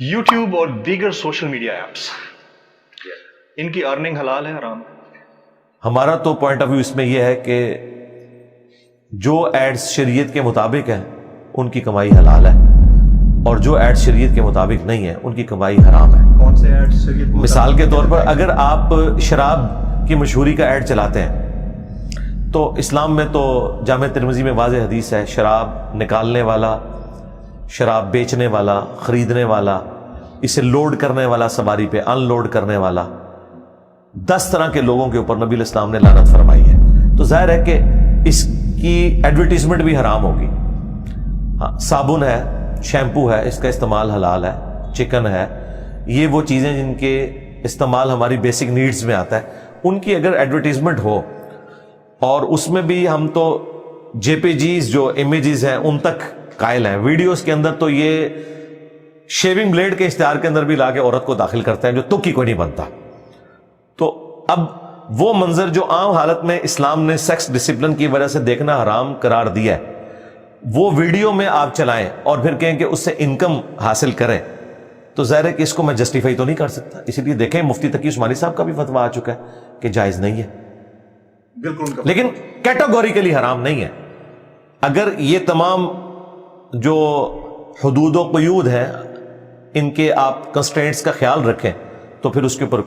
YouTube और दीगर social media apps, इनकी अर्निंग हलाल है हराम? हमारा तो पॉइंट ऑफ व्यू इसमें यह है कि जो एड्स शरीयत के मुताबिक हैं उनकी कमाई हलाल है, और जो एड्स शरीयत के मुताबिक नहीं है उनकी कमाई हराम है। कौन से एड्स शरीयत के मिसाल के तौर पर अगर आप शराब की मशहूरी का ऐड चलाते हैं तो इस्लाम में तो जामे तिरमिज़ी में वाज़ेह हदीस है, शराब निकालने वाला, शराब बेचने वाला, ख़रीदने वाला, इसे लोड करने वाला, सवारी पे अनलोड करने वाला, 10 तरह के लोगों के ऊपर नबी इस्लाम ने लानत फरमाई है। तो जाहिर है कि इसकी एडवर्टीजमेंट भी हराम होगी। हाँ, साबुन है, शैम्पू है, इसका इस्तेमाल हलाल है, चिकन है, ये वो चीज़ें जिनके इस्तेमाल हमारी बेसिक नीड्स में आता है, उनकी अगर एडवर्टीजमेंट हो और उसमें भी हम तो जेपीजीज जो इमेजेस हैं उन तक कायल हैं, वीडियोस के अंदर तो ये शेविंग ब्लेड के इश्तिहार के अंदर भी लाके औरत को दाखिल करते हैं जो तुक की कोई नहीं बनता। तो अब वो मंजर जो आम हालत में इस्लाम ने सेक्स डिसिप्लिन की वजह से देखना हराम करार दिया है, वो वीडियो में आप चलाएं और फिर कहें कि उससे इनकम हासिल करें, तो ज़ाहिर है कि इसको मैं जस्टिफाई तो नहीं कर सकता। इसीलिए देखें, मुफ्ती तकी उस्मानी साहब का भी फतवा आ चुका है कि जायज़ नहीं है, बिल्कुल, लेकिन कैटेगोरिकली हराम नहीं है। अगर ये तमाम जो हुदूद व क़यूद हैं इनके आप कंस्ट्रेंट्स का ख्याल रखें तो फिर उसके ऊपर